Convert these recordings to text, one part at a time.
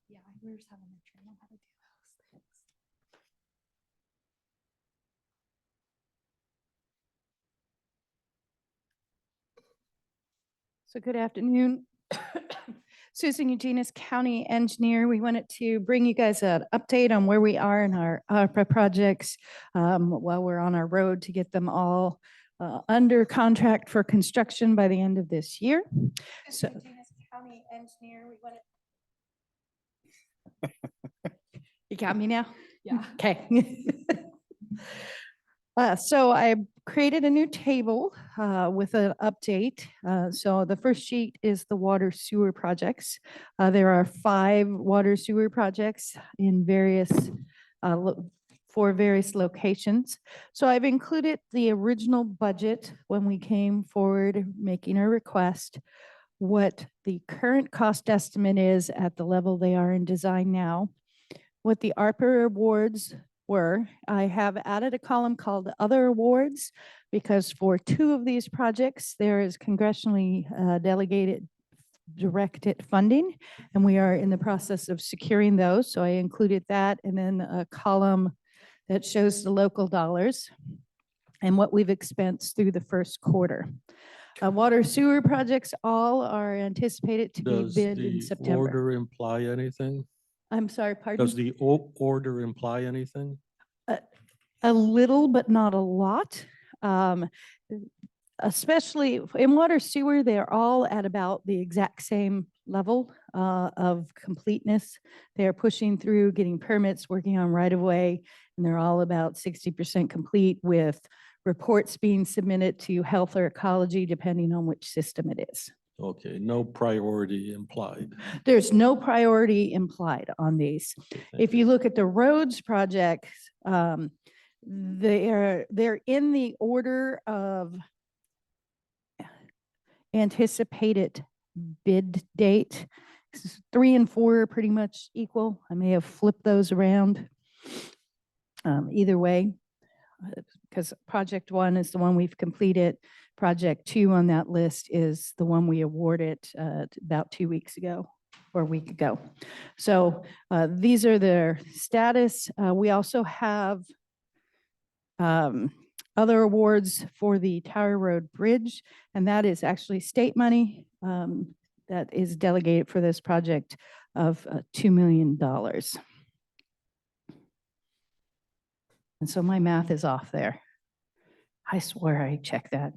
Yeah, we're just having to train them how to do those things. So good afternoon. Susan Eugenius, County Engineer. We wanted to bring you guys an update on where we are in our ARPA projects while we're on our road to get them all under contract for construction by the end of this year. So, Eugenius County Engineer, we wanted. You got me now? Yeah. Okay. So I created a new table with an update. So the first sheet is the water sewer projects. There are 5 water sewer projects in various for various locations. So I've included the original budget when we came forward making a request, what the current cost estimate is at the level they are in design now, what the ARPA awards were. I have added a column called Other Awards because for 2 of these projects, there is congressionally delegated directed funding, and we are in the process of securing those. So I included that, and then a column that shows the local dollars and what we've expensed through the first quarter. Water sewer projects all are anticipated to be bid in Does the September. order imply anything? I'm sorry, pardon? Does the order imply anything? A little, but not a lot. Especially in water sewer, they're all at about the exact same level of completeness. They're pushing through, getting permits, working on right of way, and they're all about 60% complete with reports being submitted to health or ecology, depending on which system it is. Okay, no priority implied. There's no priority implied on these. If you look at the roads projects, they're in the order of anticipated bid date. 3 and 4 are pretty much equal. I may have flipped those around. Either way, because project 1 is the one we've completed. Project 2 on that list is the one we awarded about 2 weeks ago or a week ago. So these are their status. We also have other awards for the Tower Road Bridge, and that is actually state money that is delegated for this project of $2 million. And so my math is off there. I swear I checked that.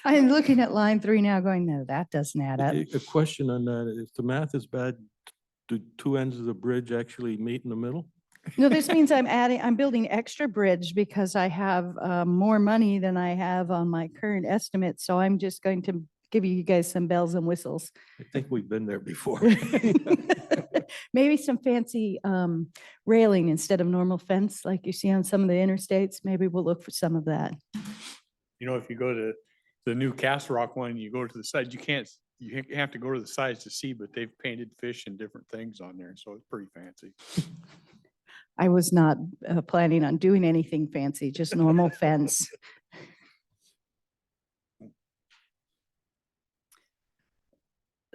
I'm looking at line 3 now going, no, that doesn't add up. A question on that, if the math is bad, do 2 ends of the bridge actually meet in the middle? No, this means I'm building extra bridge because I have more money than I have on my current estimate. So I'm just going to give you guys some bells and whistles. I think we've been there before. Maybe some fancy railing instead of normal fence like you see on some of the interstates. Maybe we'll look for some of that. You know, if you go to the new Castle Rock one, you go to the side, you have to go to the sides to see, but they've painted fish and different things on there. So it's pretty fancy. I was not planning on doing anything fancy, just normal fence.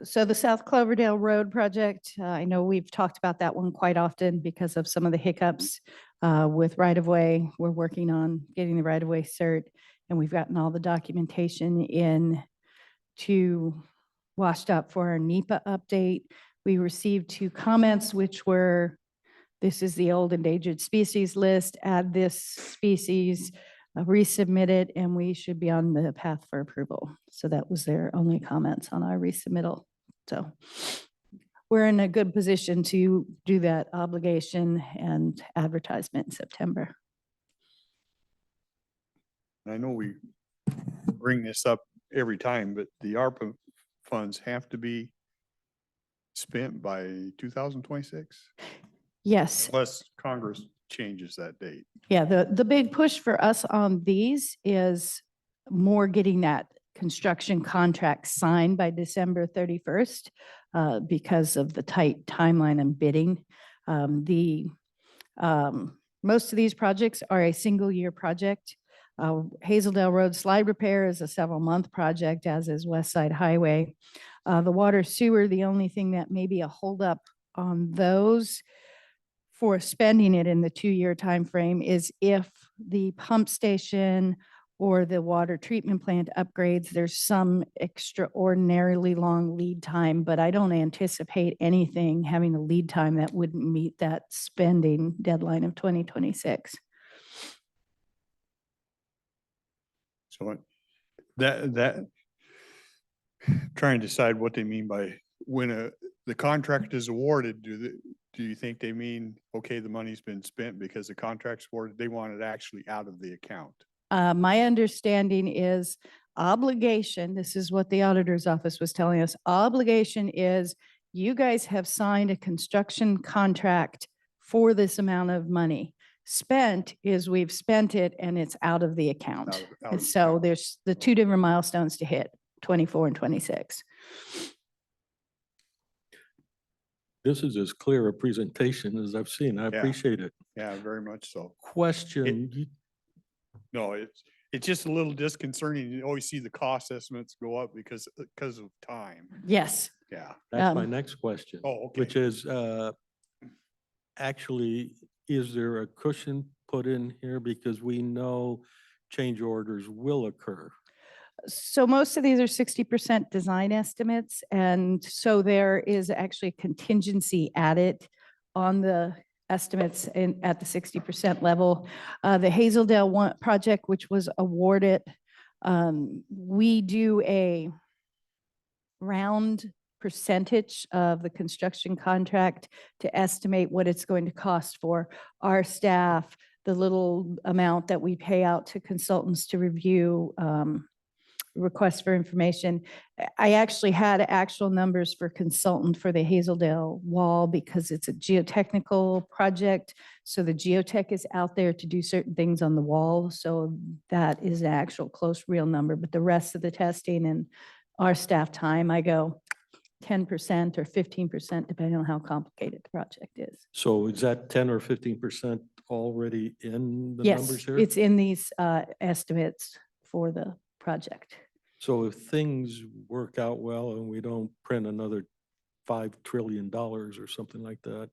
So the South Cloverdale Road project, I know we've talked about that one quite often because of some of the hiccups with right-of-way. We're working on getting the right-of-way cert, and we've gotten all the documentation in to washed up for our NEPA update. We received 2 comments, which were, this is the old endangered species list, add this species, resubmit it, and we should be on the path for approval. So that was their only comments on our resubmittal. So we're in a good position to do that obligation and advertisement in September. I know we bring this up every time, but the ARPA funds have to be spent by 2026? Yes. Unless Congress changes that date. Yeah, the big push for us on these is more getting that construction contract signed by December 31st because of the tight timeline and bidding. Most of these projects are a single year project. Hazeldale Road slide repair is a several month project, as is West Side Highway. The water sewer, the only thing that may be a holdup on those for spending it in the 2-year time frame is if the pump station or the water treatment plant upgrades, there's some extraordinarily long lead time, but I don't anticipate anything having a lead time that wouldn't meet that spending deadline of 2026. So that, trying to decide what they mean by when the contract is awarded, do you think they mean, okay, the money's been spent because the contract's awarded, they want it actually out of the account? My understanding is obligation, this is what the auditor's office was telling us, obligation is you guys have signed a construction contract for this amount of money. Spent is we've spent it and it's out of the account. Out of And the so account. there's the 2 different milestones to hit, 24 and 26. This is as clear a presentation as I've seen. I Yeah. appreciate it. Yeah, very much so. Question, No, it's just a little disconcerting. You always see the cost estimates go up because of time. Yes. Yeah. that's my Um, next question. Oh, okay. Which is, actually, is there a cushion put in here? Because we know change orders will occur. So most of these are 60% design estimates. And so there is actually contingency added on the estimates at the 60% level. The Hazeldale one project, which was awarded, we do a round percentage of the construction contract to estimate what it's going to cost for our staff, the little amount that we pay out to consultants to review requests for information. I actually had actual numbers for consultant for the Hazeldale wall because it's a geotechnical project. So the geotech is out there to do certain things on the wall. So that is an actual close real number, but the rest of the testing and our staff time, I go 10% or 15%, depending on how complicated the project is. So is that 10 or 15% already in the Yes, numbers here? it's in these estimates for the project. So if things work out well and we don't print another $5 trillion or something like that,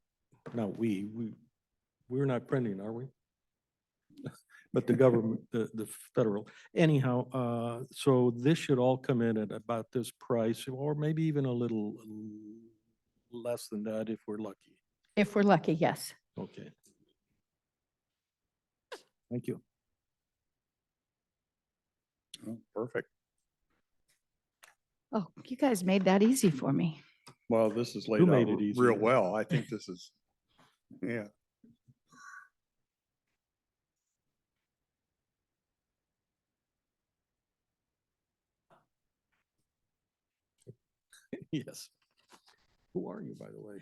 not we're not printing, are we? But the government, the federal, anyhow, so this should all come in at about this price, or maybe even a little less than that if we're lucky. If we're lucky, yes. Okay. Thank you. Oh, perfect. Oh, you guys made that easy for me. Well, this is laid Who out made it real easier? well. I think this is, yeah. Yes. Who are you, by the way?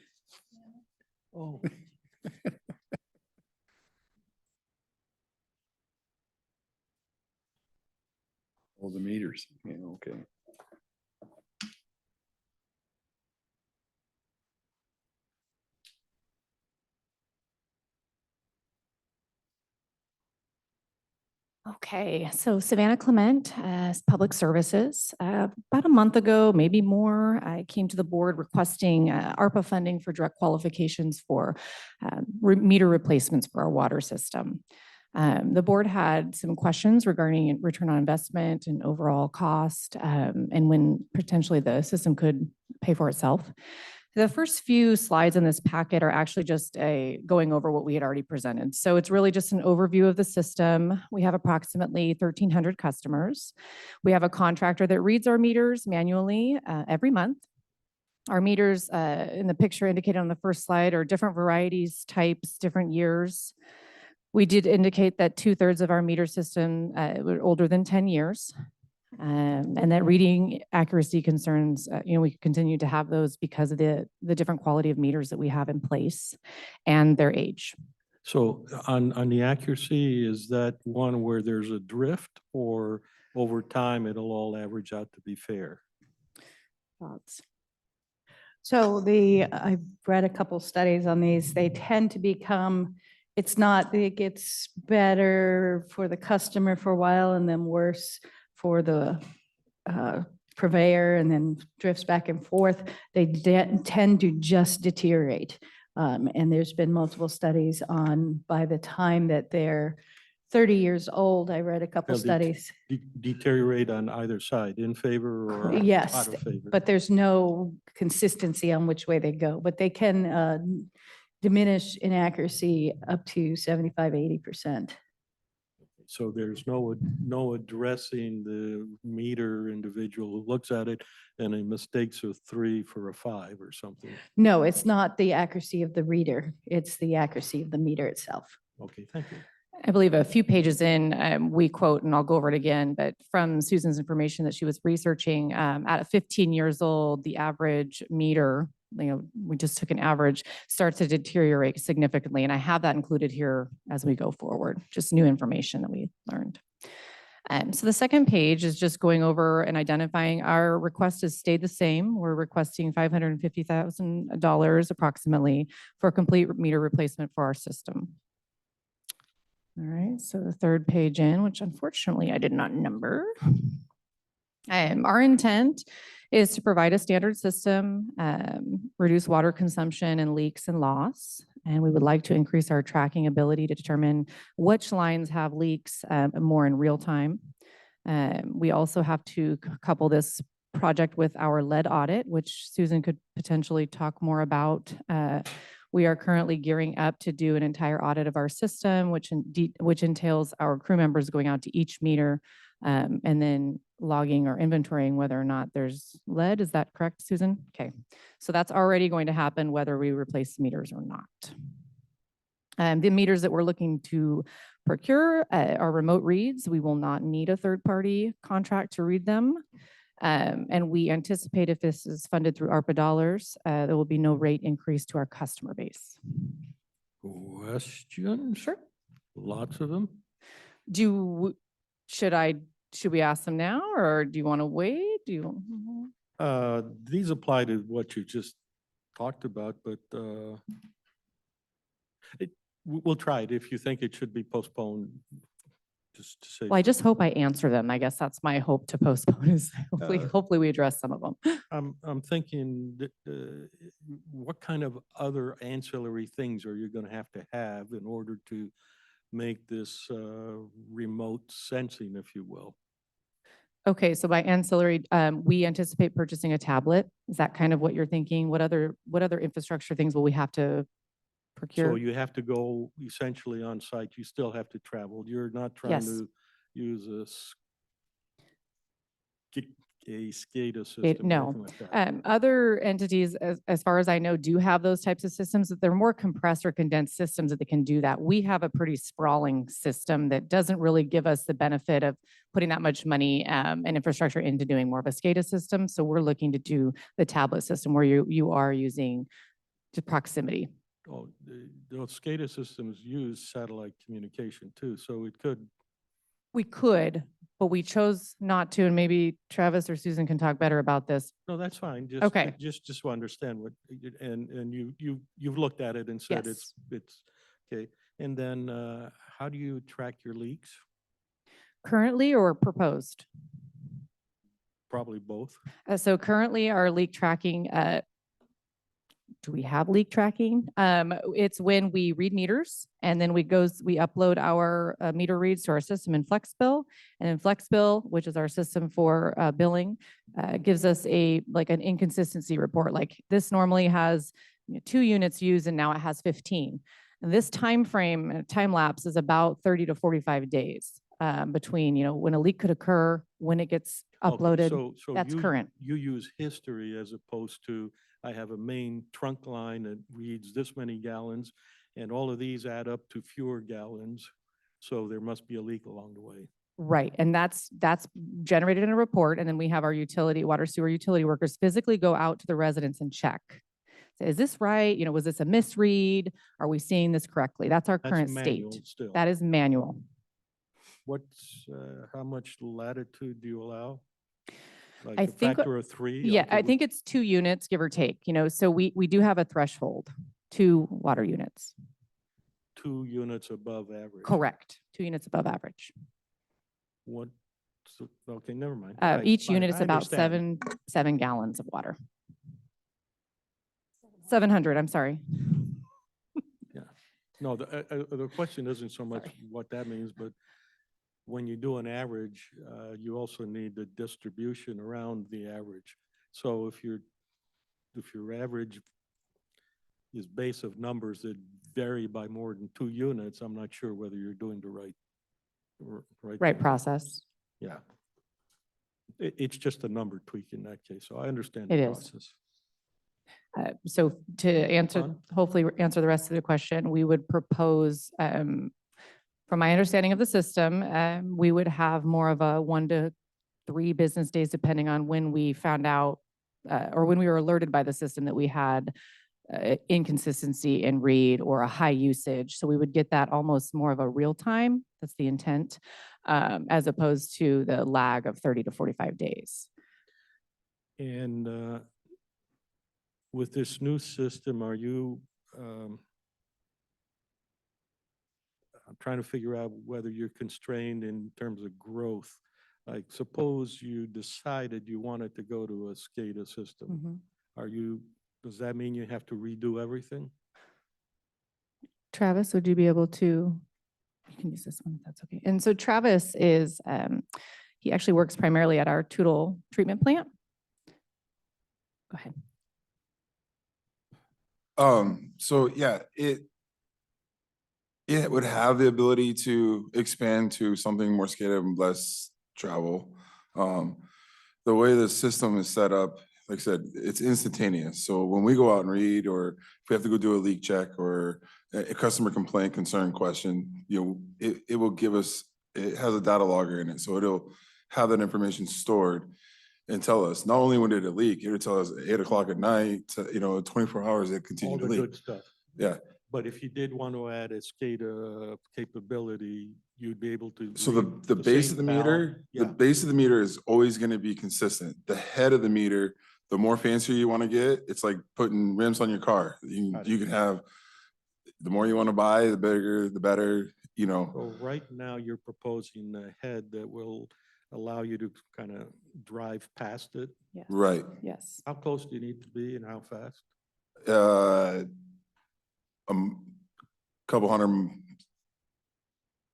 Oh. All the meters. Yeah, okay. Okay, so Savannah Clement, Public Services. About a month ago, maybe more, I came to the board requesting ARPA funding for direct qualifications for meter replacements for our water system. The board had some questions regarding return on investment and overall cost, and when potentially the system could pay for itself. The first few slides in this packet are actually just going over what we had already presented. So it's really just an overview of the system. We have approximately 1,300 customers. We have a contractor that reads our meters manually every month. Our meters in the picture indicated on the first slide are different varieties, types, different years. We did indicate that 2/3 of our meter system were older than 10 years. And that reading accuracy concerns, we continue to have those because of the different quality of meters that we have in place and their age. So on the accuracy, is that one where there's a drift, or over time it'll all average out to be fair? Thoughts? So I've read a couple studies on these. They tend to become, it gets better for the customer for a while and then worse for the purveyor and then drifts back and forth, they tend to just deteriorate. And there's been multiple studies on by the time that they're 30 years old, I read a couple They'll studies. Deteriorate on either side, in favor or Yes, out of favor. but there's no consistency on which way they go, but they can diminish in accuracy up to 75, 80%. So there's no addressing the meter individual who looks at it and he mistakes a 3 for a 5 or something. No, it's not the accuracy of the reader. It's the accuracy of the meter itself. Okay, thank you. I believe a few pages in, we quote, and I'll go over it again, but from Susan's information that she was researching, at 15 years old, the average meter, we just took an average, starts to deteriorate significantly. And I have that included here as we go forward, just new information that we learned. So the second page is just going over and identifying our request has stayed the same. We're requesting $550,000 approximately for a complete meter replacement for our system. All right, so the third page in, which unfortunately I did not number. Our intent is to provide a standard system, reduce water consumption and leaks and loss. And we would like to increase our tracking ability to determine which lines have leaks more in real time. We also have to couple this project with our lead audit, which Susan could potentially talk more about. We are currently gearing up to do an entire audit of our system, which entails our crew members going out to each meter and then logging or inventorying whether or not there's lead. Is that correct, Susan? Okay, so that's already going to happen whether we replace meters or not. The meters that we're looking to procure are remote reads. We will not need a third-party contract to read them. And we anticipate if this is funded through ARPA dollars, there will be no rate increase to our customer base. Questions? Sure. Lots of them. Should we ask them now or do you want to wait? These apply to what you just talked about, but we'll try it if you think it should be postponed. Just to say. Well, I just hope I answer them. I guess that's my hope to postpone is hopefully we address some of them. I'm thinking that, what kind of other ancillary things are you going to have in order to make this remote sensing, if you will? Okay, so by ancillary, we anticipate purchasing a tablet. Is that kind of what you're thinking? What other infrastructure things will we have to procure? So you have to go essentially on site. You still have to travel. You're not trying Yes. to use a SCADA system. or no. anything like that. Other entities, as far as I know, do have those types of systems. That they're more compressed or condensed systems that they can do that. We have a pretty sprawling system that doesn't really give us the benefit of putting that much money and infrastructure into doing more of a SCADA system. So we're looking to do the tablet system where you are using the proximity. Oh, those SCADA systems use satellite communication too, so it could. We could, but we chose not to, and maybe Travis or Susan can talk better about this. No, that's fine. Just, Okay. Just to understand what, and you've looked at it and said Yes. it's, okay. And then, how do you track your leaks? Currently or proposed? Probably both. So currently our leak tracking, do we have leak tracking? It's when we read meters and then we upload our meter reads to our system in FlexBill. And in FlexBill, which is our system for billing, gives us an inconsistency report. Like this normally has 2 units used and now it has 15. And this time frame, time lapse is about 30 to 45 days between, when a leak could occur, when it gets Okay, uploaded. so That's you- current. You use history as opposed to, I have a main trunk line that reads this many gallons, and all of these add up to fewer gallons. So there must be a leak along the way. Right, and that's generated in a report, and then we have our water sewer utility workers physically go out to the residents and check. So, is this right? Was this a misread? Are we seeing this correctly? That's our That's current manual state. still. That is manual. What's, how much latitude do you allow? Like I a think, factor of 3? Yeah, until I we- think it's 2 units, give or take, so we do have a threshold, 2 water units. 2 units above average. Correct, 2 units above average. What Okay, never mind. Right, Each right, unit is I about understand. 7 gallons of water. 700, I'm sorry. No, the question isn't so much Sorry. what that means, but when you do an average, you also need the distribution around the average. So if your average is base of numbers that vary by more than 2 units, I'm not sure whether you're doing the right Right thing. process. Yeah. It's just a number tweak in that case, so I understand It the is. process. So to answer, Fun. hopefully answer the rest of the question, we would propose, from my understanding of the system, we would have more of a 1 to 3 business days, depending on when we found out, or when we were alerted by the system that we had inconsistency in read or a high usage. So we would get that almost more of a real time. That's the intent, as opposed to the lag of 30 to 45 days. And with this new system, are you, I'm trying to figure out whether you're constrained in terms of growth. Like, suppose you decided you wanted to go to a SCADA system. Does that mean you have to redo everything? Travis, would you be able to, you can use this one, if that's okay. And so Travis is, he actually works primarily at our Tootle treatment plant. Go ahead. So yeah, it would have the ability to expand to something more scalable and less travel. The way the system is set up, like I said, it's instantaneous. So when we go out and read, or if we have to go do a leak check or a customer complaint, concern, question, it will give us, it has a data logger in it. So it'll have that information stored and tell us, not only when did it leak, it'll tell us at 8 o'clock at night, 24 hours, it All continued the to leak. good stuff. Yeah. But if you did want to add a SCADA capability, you'd be able to. So read the base same of the valve. meter, the Yeah. base of the meter is always gonna be consistent. The head of the meter, the more fancier you wanna get, it's like putting rims on your car. Got it. You can have, the more you wanna buy, the bigger, the better, So right now, you're proposing a head that will allow you to kind of drive past it. Yes. right. Yes. How close do you need to be and how fast? Couple hundred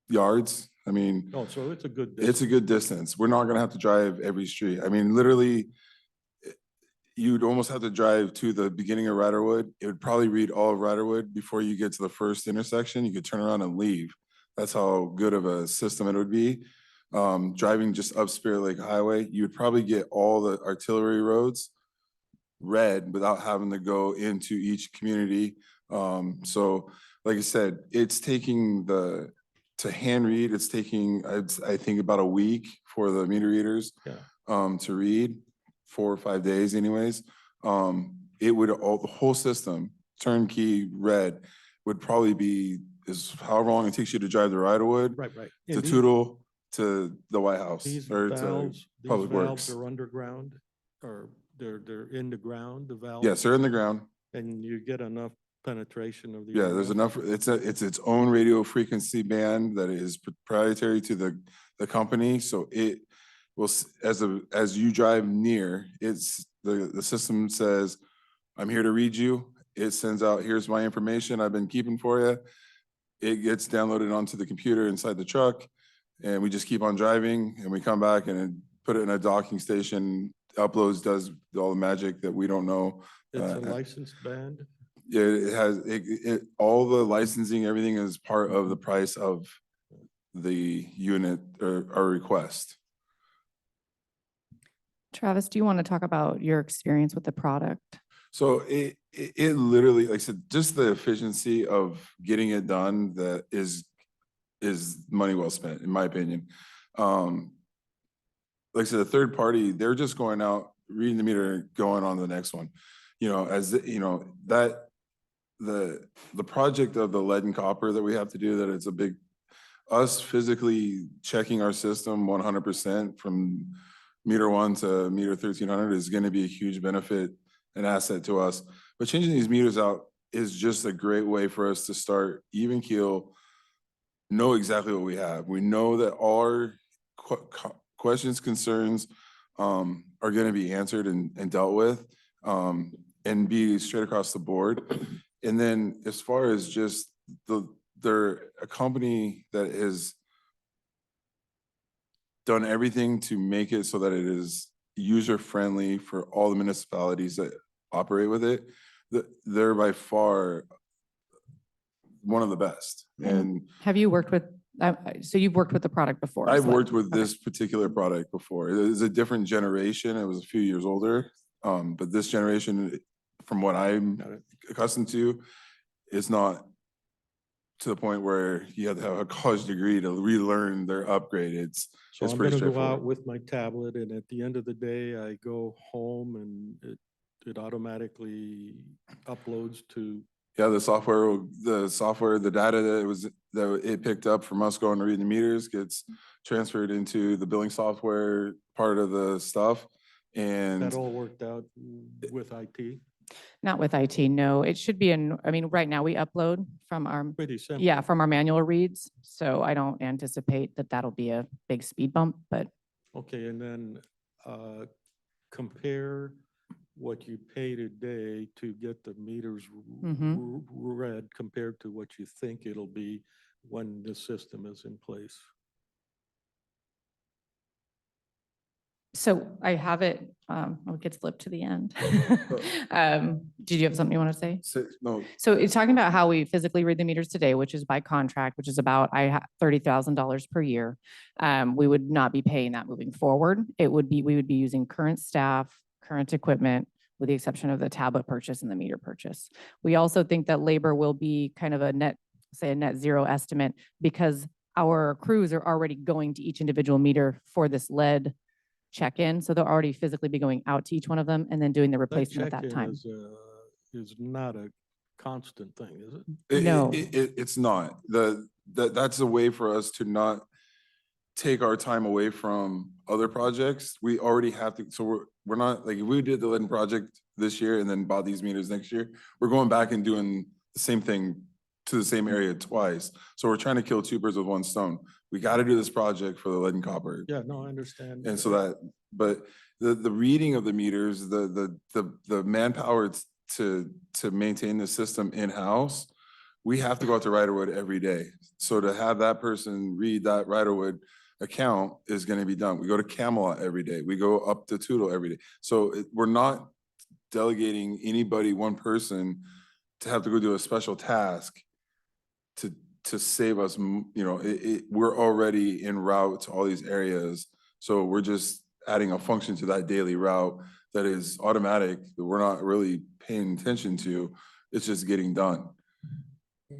yards. I mean, Oh, so it's a good it's a distance. good distance. We're not gonna have to drive every street. I mean, literally, you'd almost have to drive to the beginning of Riderwood. It would probably read all of Riderwood before you get to the first intersection. You could turn around and leave. That's how good of a system it would be. Driving just up Spirit Lake Highway, you would probably get all the artillery roads read without having to go into each community. So like I said, it's taking to hand read, it's taking, I think about a week for the meter readers Yeah. to read, 4 or 5 days anyways. It would, the whole system, turnkey read, would probably be, is however long it takes you to drive to Riderwood, Right, right. to And Tootle, to the White House, These or to valves, Public valves Works. are underground, or they're in the ground, the valves? Yes, they're in the ground. And you get enough penetration of the. Yeah, there's RF? enough, it's its own radio frequency band that is proprietary to the company, so it will, as you drive near, it's, the system says, I'm here to read you. It sends out, here's my information I've been keeping for you. It gets downloaded onto the computer inside the truck, and we just keep on driving, and we come back and put it in a docking station, uploads, does all the magic that we don't know. It's a licensed band? Yeah, it has, all the licensing, everything is part of the price of the unit or our request. Travis, do you want to talk about your experience with the product? So it literally, like I said, just the efficiency of getting it done that is money well spent, in my opinion. Like I said, the third party, they're just going out, reading the meter, and going on to the next one. That the project of the lead and copper that we have to do, that it's a big, us physically checking our system 100% from meter 1 to meter 1300 is going to be a huge benefit and asset to us. But changing these meters out is just a great way for us to start even keel, know exactly what we have. We know that all our questions, concerns, are gonna be answered and dealt with, and be straight across the board. And then as far as just they're a company that has done everything to make it so that it is user-friendly for all the municipalities that operate with it. They're by far one of the best. And Have you worked with, so you've worked with the product before? I've so- worked with okay. this particular product before. It is a different generation. It was a few years older. But this generation, from what I'm accustomed to, is not to the point where you have to have a college degree to relearn their upgrade. So It's I'm pretty gonna go out straightforward. with my tablet and at the end of the day, I go home and it automatically uploads to, Yeah, the software, the data that it picked up from us going to read the meters gets transferred into the billing software part of the stuff. And that all worked out with IT. Not with IT, no. It should be in, I mean, right now we upload from our, Pretty simple. yeah, from our manual reads. So I don't anticipate that that'll be a big speed bump, but Okay, and then compare what you pay today to get the meters read compared to what you think it'll be when the system is in place. so I have it, it gets flipped to the end. Did you have something you want to say? no, So it's talking about how we physically read the meters today, which is by contract, which is about $30,000 per year. We would not be paying that moving forward. It would be, we would be using current staff, current equipment, with the exception of the tablet purchase and the meter purchase. We also think that labor will be kind of a net zero estimate because our crews are already going to each individual meter for this lead check-in. So they'll already physically be going out to each one of them and then doing the That replacement at that check-in time. is not a constant thing, is it? No. It's not. That's a way for us to not take our time away from other projects. We already have to, so we're not, like, if we did the Lynn project this year and then bought these meters next year, we're going back and doing the same thing to the same area twice. So we're trying to kill two birds with one stone. We got to do this project for the lead and copper. Yeah, no, I understand. And so that, but the reading of the meters, the manpower to maintain the system in-house, we have to go out to Riderwood every day. So to have that person read that Riderwood account is going to be done. We go to Camelot every day. We go up to Tootle every day. So we're not delegating anybody, one person, to have to go do a special task to save us, we're already en route to all these areas. So we're just adding a function to that daily route that is automatic, that we're not really paying attention to. It's just getting done. So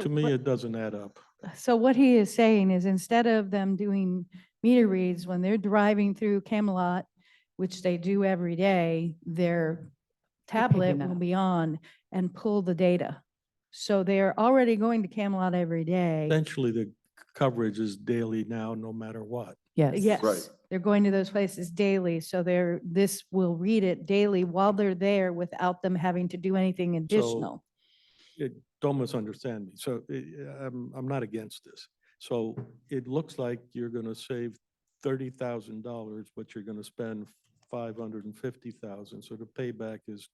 To me, what- it doesn't add up. So what he is saying is instead of them doing meter reads when they're driving through Camelot, which they do every day, their tablet that will up. be on and pull the data. So they're already going to Camelot every day. Essentially, the coverage is daily now, no matter what. Yes. Yes, they're going to those places daily. So this will read it daily while they're there without them having to do anything additional. Don't misunderstand me. So I'm not against this. So it looks like you're going to save $30,000, but you're going to spend $550,000. So the payback is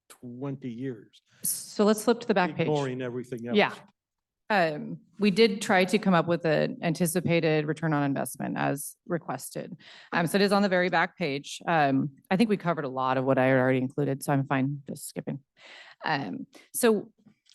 20 years. So let's flip to the back page. Ignoring everything else. Yeah. We did try to come up with an anticipated return on investment as requested. So it is on the very back page. I think we covered a lot of what I had already included, so I'm fine just skipping. So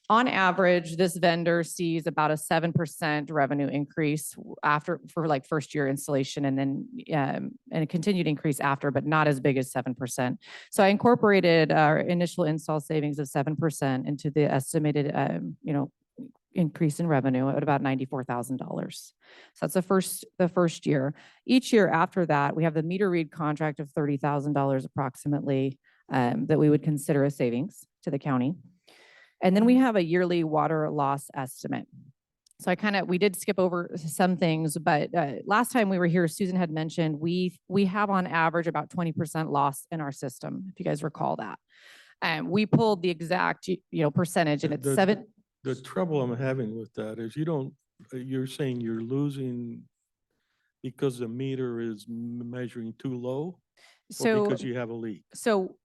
on average, this vendor sees about a 7% revenue increase for like first year installation and then and a continued increase after, but not as big as 7%. So I incorporated our initial install savings of 7% into the estimated, increase in revenue at about $94,000. So that's the first year. Each year after that, we have the meter read contract of $30,000 approximately that we would consider a savings to the county. And then we have a yearly water loss estimate. So we did skip over some things, but last time we were here, Susan had mentioned we have on average about 20% loss in our system, if you guys recall that. We pulled the exact, percentage and it's The trouble I'm having with that is you're saying you're losing because the meter is measuring too low? Or So, because you have a leak? so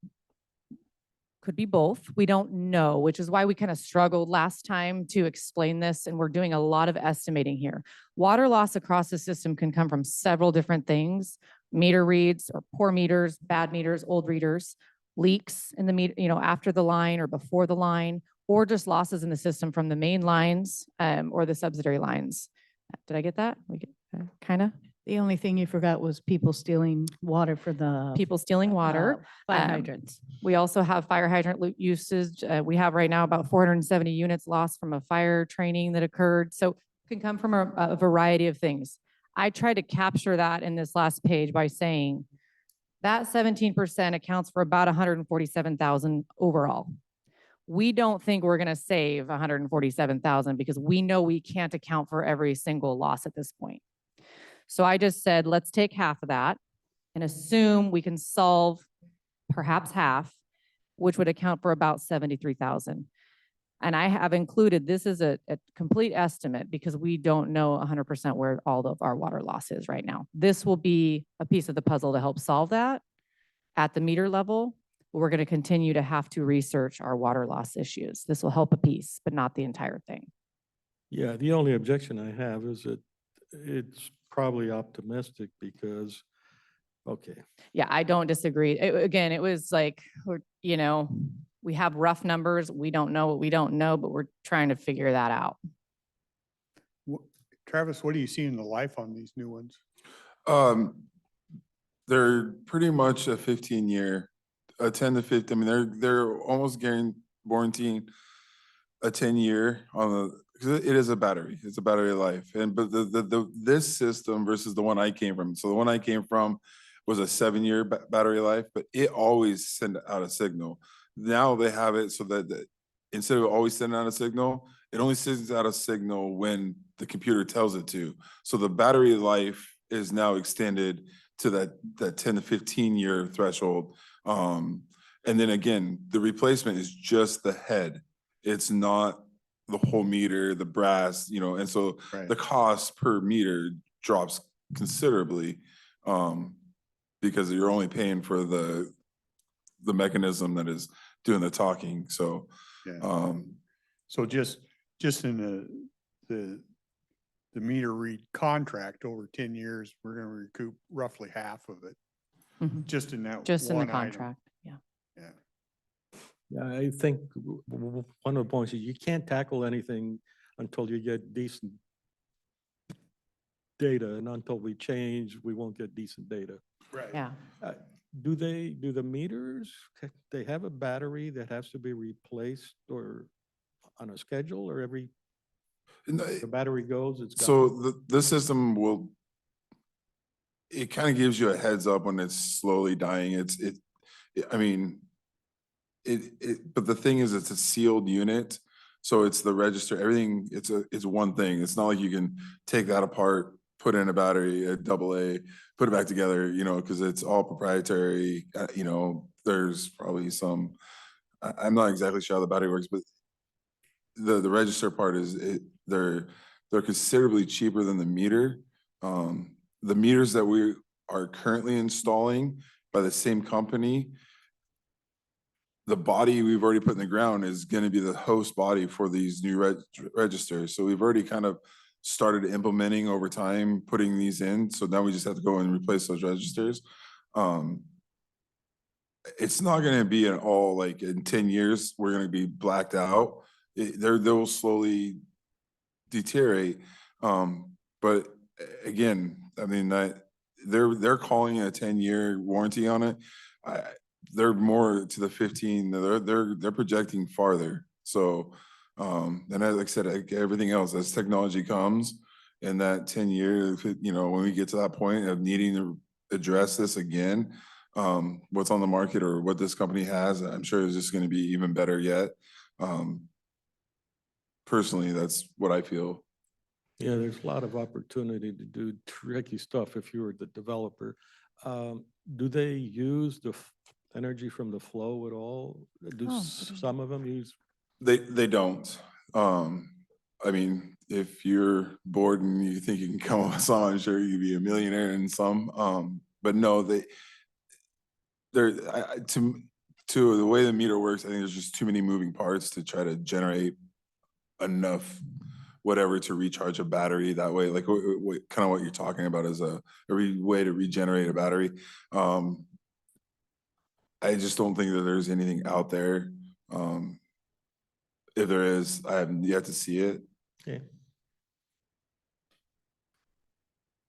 could be both. We don't know, which is why we kind of struggled last time to explain this. And we're doing a lot of estimating here. Water loss across the system can come from several different things: meter reads or poor meters, bad meters, old readers, leaks in the meter, after the line or before the line, or just losses in the system from the main lines or the subsidiary lines. Did I get that? We get kind of The only thing you forgot was people stealing water for the people stealing water. fire um, hydrants. We also have fire hydrant usage. We have right now about 470 units lost from a fire training that occurred. So it can come from a variety of things. I tried to capture that in this last page by saying that 17% accounts for about 147,000 overall. We don't think we're going to save 147,000 because we know we can't account for every single loss at this point. So I just said, let's take half of that and assume we can solve perhaps half, which would account for about 73,000. And I have included, this is a complete estimate because we don't know 100% where all of our water loss is right now. This will be a piece of the puzzle to help solve that at the meter level. We're going to continue to have to research our water loss issues. This will help a piece, but not the entire thing. Yeah, the only objection I have is that it's probably optimistic because, okay, Yeah, I don't disagree. Again, it was like, we have rough numbers. We don't know what we don't know, but we're trying to figure that out. Travis, what do you see in the life on these new ones? They're pretty much a 15-year, a 10 to 15. I mean, they're almost guaranteeing a 10-year on the, because it is a battery. It's a battery life. But this system versus the one I came from. So the one I came from was a 7-year battery life, but it always sent out a signal. Now they have it so that instead of always sending out a signal, it only sends out a signal when the computer tells it to. So the battery life is now extended to that 10 to 15-year threshold. And then again, the replacement is just the head. It's not the whole meter, the brass, and so Right. the cost per meter drops considerably because you're only paying for the mechanism that is doing the talking. So, Yeah. So just in the meter read contract over 10 years, we're going to recoup roughly half of it, Mhm. just in that Just in the one item. contract. Yeah. Yeah. yeah, I think one of the points is you can't tackle anything until you get decent data, and until we change, we won't get decent data. Right. Yeah. Do the meters, they have a battery that has to be replaced or on a schedule, or every, the battery goes, it's gone? so this system it kind of gives you a heads up when it's slowly dying. I mean, but the thing is, it's a sealed unit. So it's the register, everything, it's one thing. It's not like you can take that apart, put in a battery, a AA, put it back together, because it's all proprietary. There's probably some, I'm not exactly sure how the battery works, but the register part is they're considerably cheaper than the meter. The meters that we are currently installing by the same company, the body we've already put in the ground is going to be the host body for these new registers. So we've already kind of started implementing over time, putting these in. So now we just have to go and replace those registers. It's not going to be all like in 10 years, we're going to be blacked out. They'll slowly deteriorate. But again, I mean, they're calling it a 10-year warranty on it. They're more to the 15. They're projecting farther. So, and like I said, like everything else, as technology comes in that 10 years, when we get to that point of needing to address this again, what's on the market or what this company has, I'm sure is just going to be even better yet. Personally, that's what I feel. Yeah, there's a lot of opportunity to do tricky stuff if you were the developer. Do they use the energy from the flow at all? Do Oh, some of them use? They don't. I mean, if you're bored and you think you can come up with some, I'm sure you'd be a millionaire in some. But no, to the way the meter works, I think there's just too many moving parts to try to generate enough whatever to recharge a battery that way. Like kind of what you're talking about is a way to regenerate a battery. I just don't think that there's anything out there. If there is, I haven't yet to see it. Okay.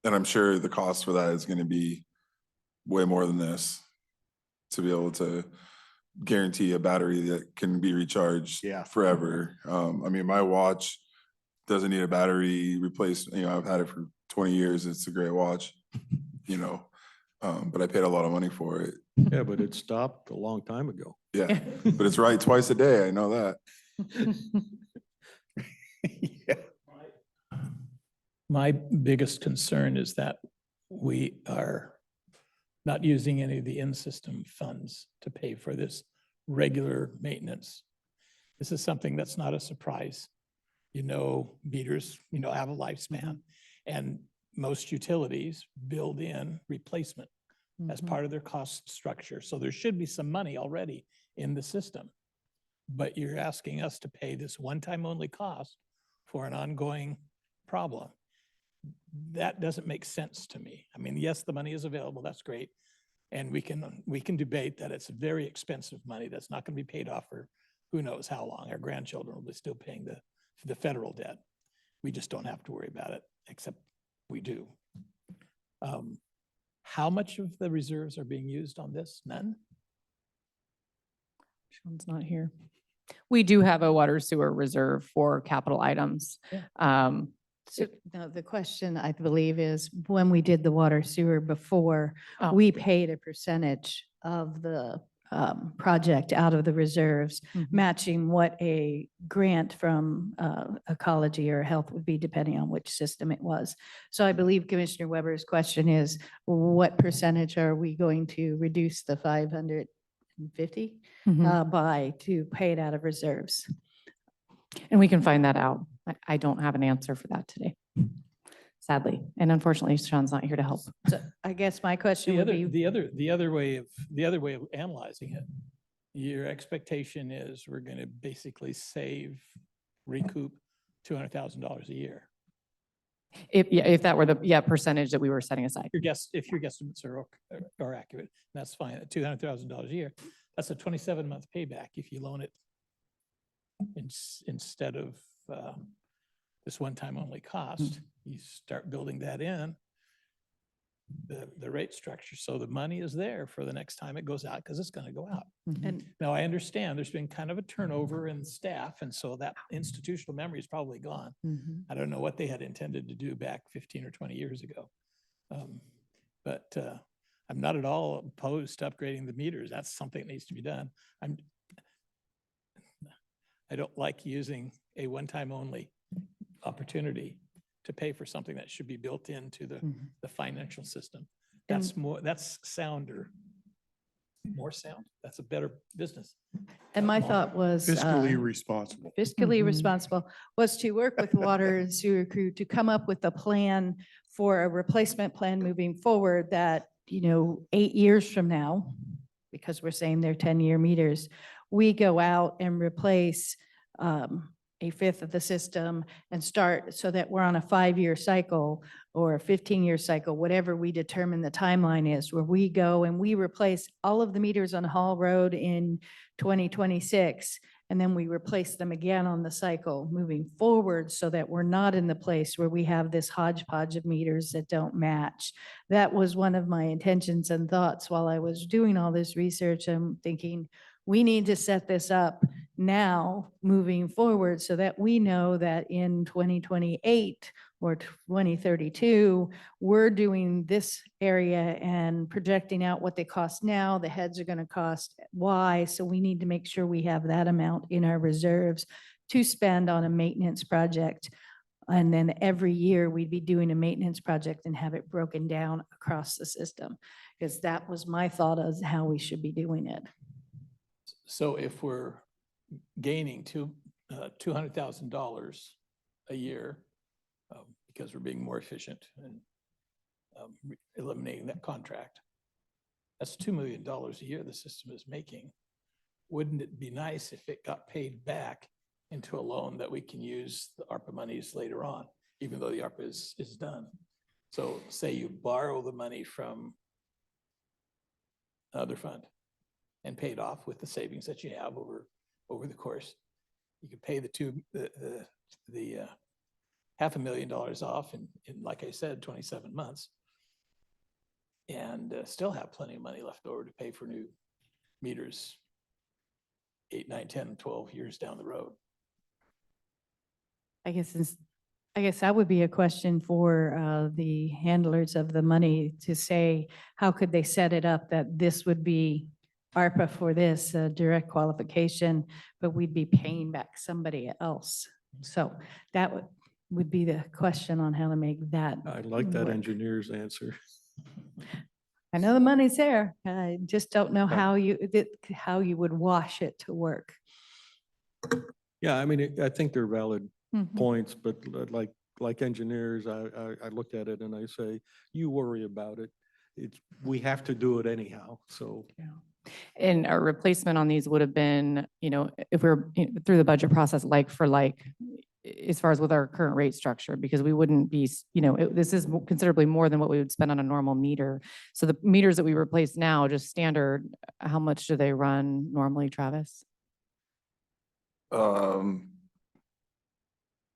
And I'm sure the cost for that is gonna be way more than this to be able to guarantee a battery that can be recharged Yeah. forever. I mean, my watch doesn't need a battery replacement. You know, I've had it for 20 years. It's a great watch, you know, but I paid a lot of money for it. Yeah, but it stopped a long time ago. Yeah, but it's right twice a day. I know that. Yeah. My biggest concern is that we are not using any of the in-system funds to pay for this regular maintenance. This is something that's not a surprise. You know, meters, have a lifespan, and most utilities build in replacement as part of their cost structure. So there should be some money already in the system. But you're asking us to pay this one-time only cost for an ongoing problem. That doesn't make sense to me. I mean, yes, the money is available, that's great. And we can debate that it's very expensive money that's not going to be paid off for who knows how long. Our grandchildren will be still paying the federal debt. We just don't have to worry about it, except we do. How much of the reserves are being used on this? None? Sean's not here. We do have a water sewer reserve for capital items. So, no, the question I believe is when we did the water sewer before, Oh. we paid a percentage of the project out of the reserves, Mhm. matching what a grant from ecology or health would be, depending on which system it was. So I believe Commissioner Weber's question is, what percentage are we going to reduce the 550 Mhm. by to pay it out of reserves? And we can find that out. I don't have an answer for that today, sadly. And unfortunately, Sean's not here to help. So I guess my question would be. The other way of analyzing it, your expectation is we're going to basically recoup $200,000 a year. If that were the percentage that we were setting aside. If your guesstimates are accurate, that's fine. At $200,000 a year, that's a 27-month payback if you loan it instead of this one-time only cost. You start building that in the rate structure. So the money is there for the next time it goes out, because it's going to go out. And Now, I understand there's been kind of a turnover in staff, and so that institutional memory is probably gone. I don't know what they had intended to do back 15 or 20 years ago. But I'm not at all opposed to upgrading the meters. That's something that needs to be done. I don't like using a one-time only opportunity to pay for something that should be built into the financial system. That's sounder. More sound. That's a better business. And my thought was. Fiscally responsible. Fiscally Mhm. responsible was to work with the water and sewer crew to come up with a plan for a replacement plan moving forward that, 8 years from now, because we're saying they're 10-year meters, we go out and replace a fifth of the system and start so that we're on a 5-year cycle or a 15-year cycle, whatever we determine the timeline is, where we go and we replace all of the meters on Hall Road in 2026. And then we replace them again on the cycle moving forward so that we're not in the place where we have this hodgepodge of meters that don't match. That was one of my intentions and thoughts while I was doing all this research. I'm thinking, we need to set this up now moving forward so that we know that in 2028 or 2032, we're doing this area and projecting out what they cost now. The heads are going to cost Y. So we need to make sure we have that amount in our reserves to spend on a maintenance project. And then every year we'd be doing a maintenance project and have it broken down across the system, because that was my thought of how we should be doing it. So if we're gaining $200,000 a year because we're being more efficient and eliminating that contract. That's $2 million a year the system is making. Wouldn't it be nice if it got paid back into a loan that we can use the ARPA monies later on, even though the ARPA is done? So say you borrow the money from another fund and pay it off with the savings that you have over the course. You could pay the $500,000 off in, like I said, 27 months. And still have plenty of money left over to pay for new meters 8, 9, 10, 12 years down the road. I guess that would be a question for the handlers of the money to say, how could they set it up that this would be ARPA for this direct qualification, but we'd be paying back somebody else. So that would be the question on how to make that. I like that work. engineer's answer. I know the money's there. I just don't know Right. how you would wash it to work. Yeah, I mean, I think they're valid Mhm. points, but like engineers, I look at it and I say, you worry about it. We have to do it anyhow, so. And our replacement on these would have been, if we're through the budget process, like for like, as far as with our current rate structure, because we wouldn't be, this is considerably more than what we would spend on a normal meter. So the meters that we replace now, just standard, how much do they run normally, Travis?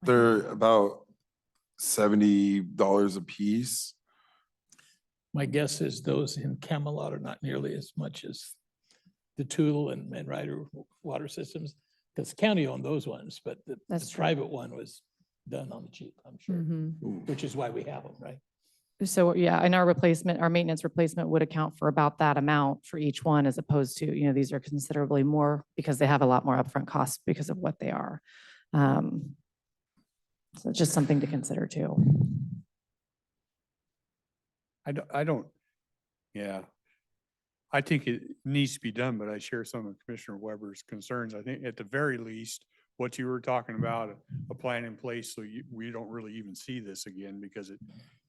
They're about $70 a piece. My guess is those in Camelot are not nearly as much as the Tool and Ryder water systems, because county owned those ones, but the That's true. private one was done on the cheap, I'm sure, Mhm. which is why we have them, right? So yeah, and our maintenance replacement would account for about that amount for each one, as opposed to, these are considerably more because they have a lot more upfront costs because of what they are. So it's just something to consider too. I don't, yeah. I think it needs to be done, but I share some of Commissioner Weber's concerns. I think at the very least, what you were talking about, a plan in place so we don't really even see this again because it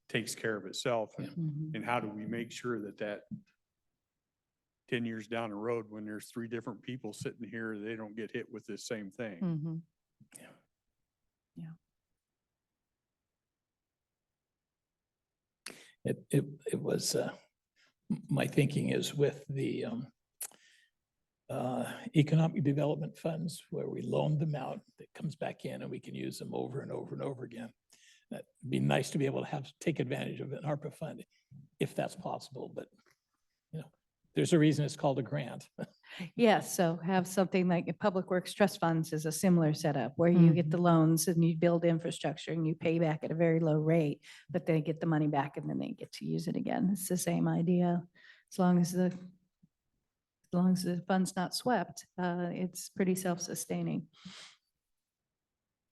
takes care of itself. And how do we make sure that 10 years down the road, when there's 3 different people sitting here, they don't get hit with this same thing? Mhm. It was, my thinking is with the economic development funds where we loan them out, it comes back in and we can use them over and over and over again. That'd be nice to be able to take advantage of an ARPA fund if that's possible, but there's a reason it's called a grant. Yes, so have something like a Public Works Trust Funds is a similar setup where you get the loans and you build infrastructure and you pay back at a very low rate, but they get the money back and then they get to use it again. It's the same idea. As long as the fund's not swept, it's pretty self-sustaining.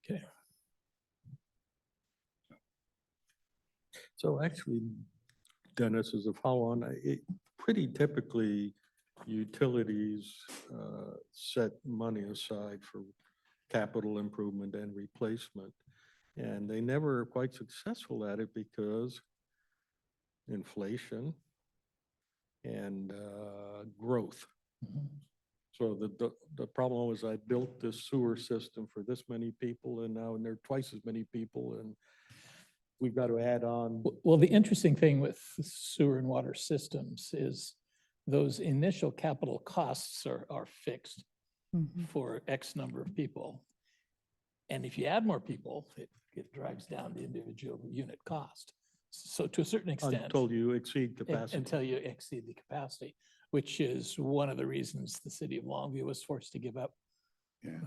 Okay. So actually, Dennis, as a follow-on, pretty typically utilities set money aside for capital improvement and replacement. And they never are quite successful at it because inflation and growth. So the problem was I built this sewer system for this many people and now there are twice as many people and we've got to add on. Well, the interesting thing with sewer and water systems is those initial capital costs are fixed for X number of people. And if you add more people, it drives down the individual unit cost. So to a certain extent. Until you exceed capacity. Until you exceed the capacity, which is one of the reasons the city of Longview was forced to give up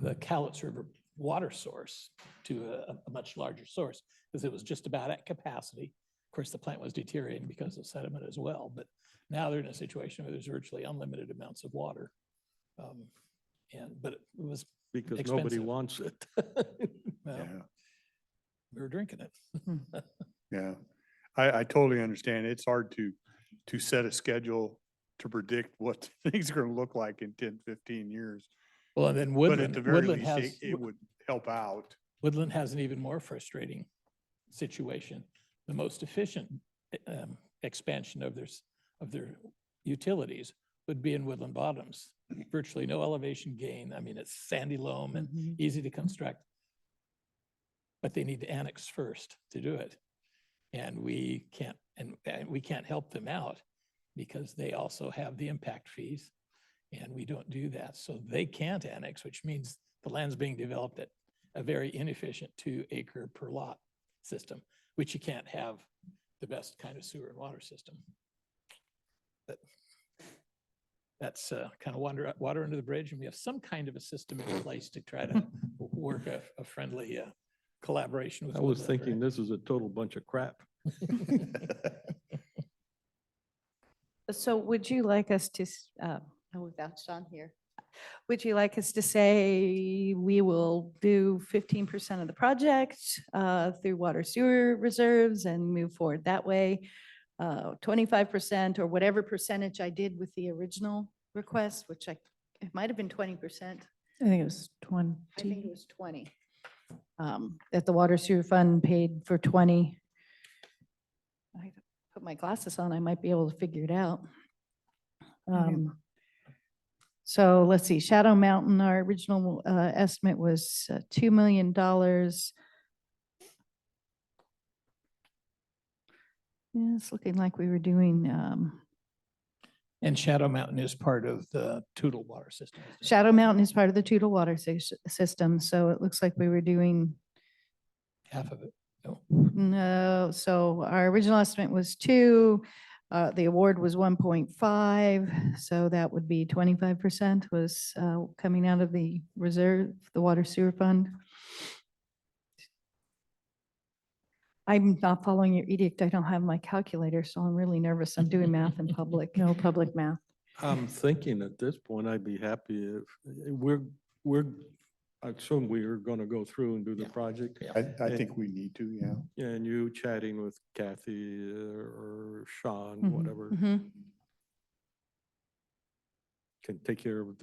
the Cowlitz River water source to a much larger source because it was just about at capacity. Of course, the plant was deteriorating because of sediment as well, but now they're in a situation where there's virtually unlimited amounts of water. But it was Because expensive. nobody wants it. Well, we were drinking it. Yeah, I totally understand. It's hard to set a schedule to predict what things are going to look like in 10, 15 years. Well, and then But at the very Woodland least, has, it would help out. Woodland has an even more frustrating situation, the most efficient expansion of their utilities would be in Woodland Bottoms. Virtually no elevation gain. I mean, it's sandy loam and easy to construct. But they need to annex first to do it. And we can't, and we can't help them out because they also have the impact fees. And we don't do that. So they can't annex, which means the land's being developed at a very inefficient 2-acre per lot system, which you can't have the best kind of sewer and water system. But that's kind of water under the bridge, and we have some kind of a system in place to try to work a friendly collaboration with. I was Woodland, thinking right? this is a total bunch of crap. So would you like us to, we've got Sean here. Would you like us to say we will do 15% of the project through water sewer reserves and move forward that way? 25% or whatever percentage I did with the original request, which it might have been 20%. I think it was 20. I think it was 20. That the water sewer fund paid for 20. I put my glasses on, I might be able to figure it out. So let's see, Shadow Mountain, our original estimate was $2 million. Yeah, it's looking like we were doing, And Shadow Mountain is part of the Tootle water system. isn't it? Shadow Mountain is part of the Tootle water system, so it looks like we were doing, Half of it. No. no, so our original estimate was 2, the award was 1.5, so that would be 25% was coming out of the reserve, the water sewer fund. I'm not following your edict. I don't have my calculator, so I'm really nervous. I'm doing math in public. No public math. I'm thinking at this point, I'd be happy if I assume we are gonna go through and do the Yeah. project. Yeah. I think we need to, yeah. And you chatting with Kathy or Sean, Mhm. whatever, Mhm. can take care of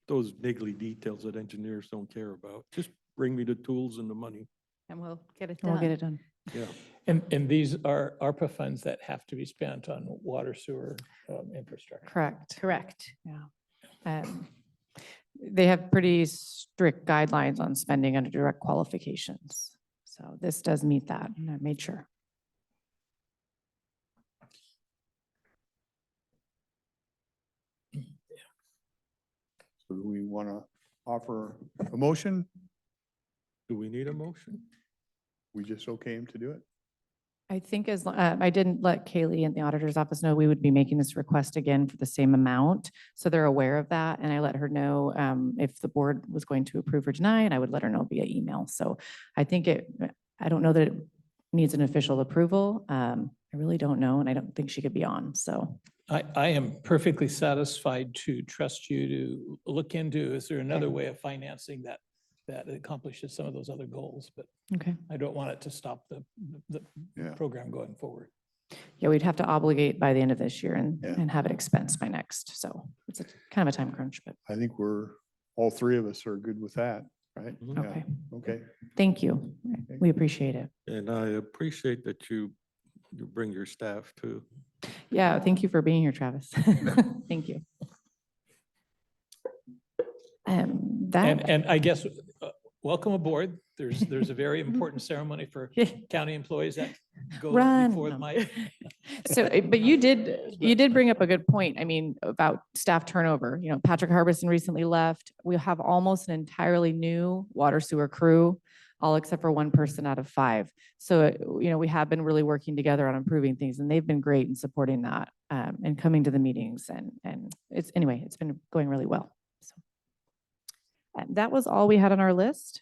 those niggly details that engineers don't care about. Just bring me the tools and the money. And we'll get it We'll done. get it done. Yeah. And these are ARPA funds that have to be spent on water sewer infrastructure. Correct. Correct. They have pretty strict guidelines on spending under direct qualifications. So this does meet that, and I made sure. So do we want to offer a motion? Do we need a motion? We just okay him to do it? I think I didn't let Kaylee in the auditor's office know we would be making this request again for the same amount. So they're aware of that. And I let her know if the board was going to approve or deny, and I would let her know via email. So I think I don't know that it needs an official approval. I really don't know, and I don't think she could be on, so. I am perfectly satisfied to trust you to look into, is there another way of financing that accomplishes some of those other goals? But Okay. I don't want it to stop the Yeah. program going forward. Yeah, we'd have to obligate by the end of this year and Yeah. have it expensed by next. So it's a kind of a time crunch, but I think all three of us are good with that, right? Mhm. Yeah. okay. Okay. Thank you. We appreciate it. And I appreciate that you bring your staff too. Yeah, thank you for being here, Travis. Thank you. That, And I guess, welcome aboard. There's a very important ceremony for county employees that go Run. before the mic. so, but you did bring up a good point. I mean, about staff turnover. You know, Patrick Harbison recently left. We have almost an entirely new water sewer crew, all except for one person out of 5. So, you know, we have been really working together on improving things, and they've been great in supporting that and coming to the meetings. And it's been going really well. So. That was all we had on our list.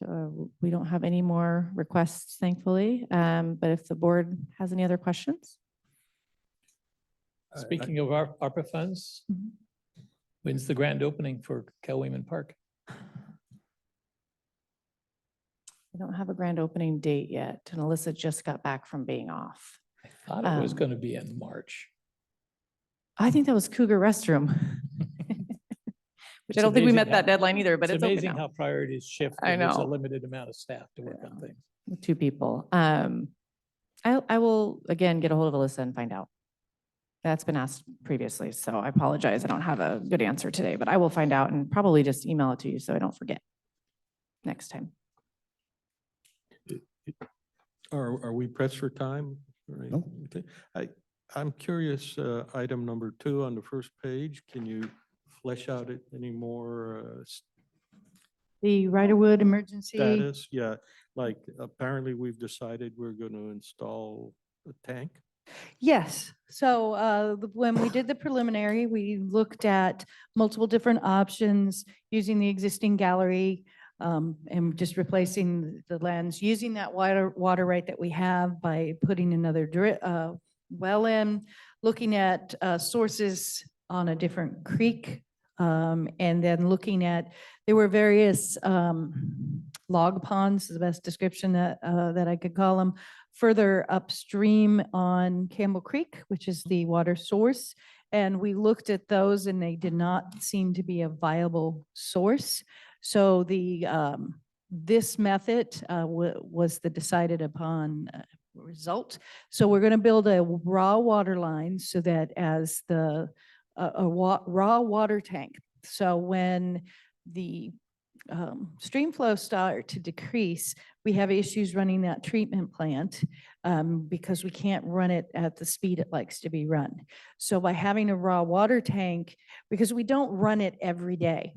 We don't have any more requests, thankfully. But if the board has any other questions? Speaking of our ARPA funds, Mhm. when's the grand opening for Kelwayman Park? We don't have a grand opening date yet, and Alyssa just got back from being off. I thought it was Um, going to be in March. I think that was Cougar Restroom. Which I It's don't think we amazing met that how- deadline either, but it's open amazing now how priorities shift. I when there's a know. limited amount of staff to work on know. things. with 2 people. I will, again, get a hold of Alyssa and find out. That's been asked previously, so I apologize. I don't have a good answer today, but I will find out and probably just email it to you so I don't forget next time. Are we pressed for time? Right. No. Okay. I'm curious, item number 2 on the first page, can you flesh out it any more The Riderwood emergency. status? Yeah, like apparently we've decided we're going to install a tank. Yes. So when we did the preliminary, we looked at multiple different options using the existing gallery and just replacing the lens, using that water right that we have by putting another well in, looking at sources on a different creek, and then looking at, there were various log ponds, is the best description that I could call them, further upstream on Campbell Creek, which is the water source. And we looked at those and they did not seem to be a viable source. So this method was the decided upon result. So we're going to build a raw water line so that as raw water tank. So when the stream flow start to decrease, we have issues running that treatment plant because we can't run it at the speed it likes to be run. So by having a raw water tank, because we don't run it every day,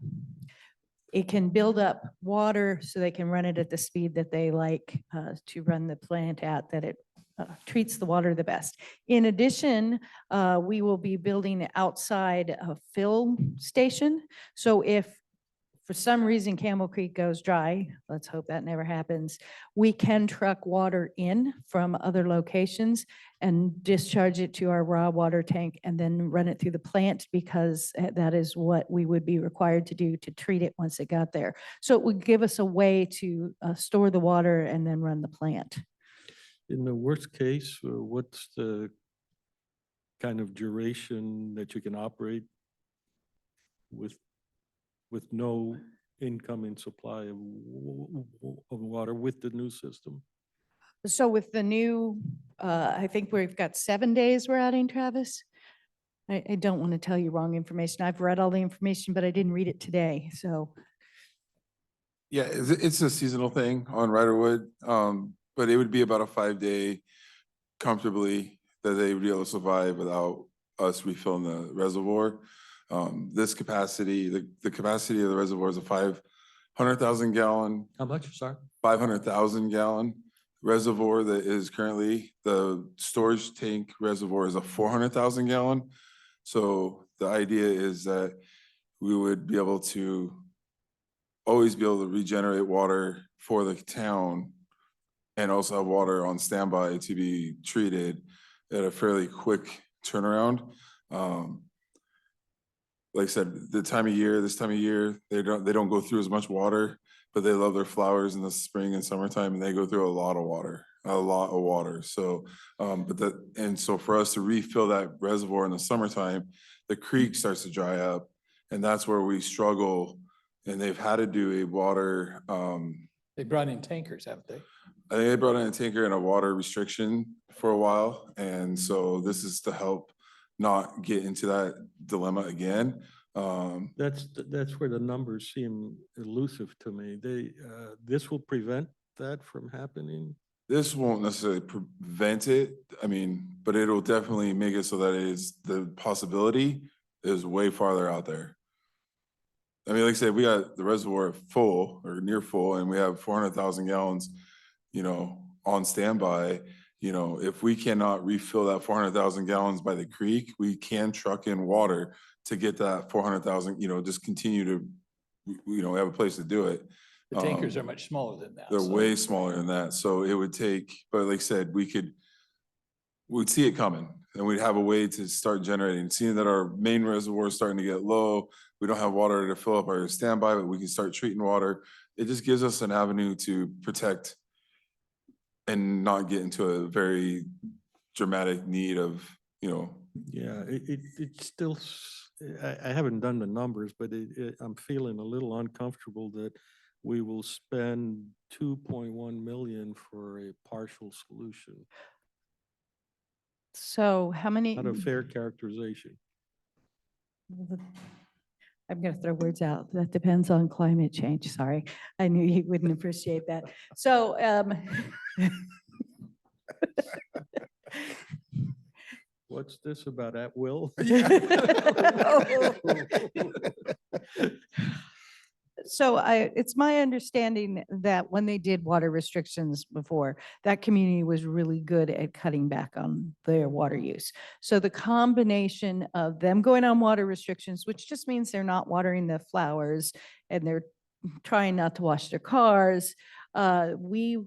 it can build up water so they can run it at the speed that they like to run the plant at, that it treats the water the best. In addition, we will be building outside a fill station. So if for some reason Camel Creek goes dry, let's hope that never happens, we can truck water in from other locations and discharge it to our raw water tank and then run it through the plant, because that is what we would be required to do to treat it once it got there. So it would give us a way to store the water and then run the plant. In the worst case, what's the kind of duration that you can operate with no incoming supply of water with the new system? So with the new, I think we've got 7 days we're adding, Travis. I don't want to tell you wrong information. I've read all the information, but I didn't read it today, so. Yeah, it's a seasonal thing on Riderwood, but it would be about a 5-day comfortably that they would be able to survive without us refilling the reservoir. This capacity, the capacity of the reservoir is a 500,000 gallon, How much, sorry? 500,000 gallon reservoir that is currently, the storage tank reservoir is a 400,000 gallon. So the idea is that we would be able to always be able to regenerate water for the town and also have water on standby to be treated at a fairly quick turnaround. Like I said, this time of year, they don't go through as much water, but they love their flowers in the spring and summertime, and they go through a lot of water. So, so for us to refill that reservoir in the summertime, the creek starts to dry up, and that's where we struggle. And they've had to do a water, They brought in tankers, haven't they? I think they brought in a tanker and a water restriction for a while. And so this is to help not get into that dilemma again. That's where the numbers seem elusive to me. This will prevent that from happening. This won't necessarily prevent it. I mean, but it'll definitely make it so that the possibility is way farther out there. I mean, like I said, we got the reservoir full or near full, and we have 400,000 gallons, on standby. If we cannot refill that 400,000 gallons by the creek, we can truck in water to get that 400,000, just continue to, have a place to do it. The tankers are much smaller than that. They're so- way smaller than that. So it would take, but like I said, we'd see it coming and we'd have a way to start generating. Seeing that our main reservoir is starting to get low, we don't have water to fill up our standby, but we can start treating water. It just gives us an avenue to protect and not get into a very dramatic need of, Yeah, it still, I haven't done the numbers, but I'm feeling a little uncomfortable that we will spend 2.1 million for a partial solution. So how many? Not a fair characterization. I'm going to throw words out. That depends on climate change. Sorry. I knew you wouldn't appreciate that. So, What's this about at will? so it's my understanding that when they did water restrictions before, that community was really good at cutting back on their water use. So the combination of them going on water restrictions, which just means they're not watering the flowers and they're trying not to wash their cars, we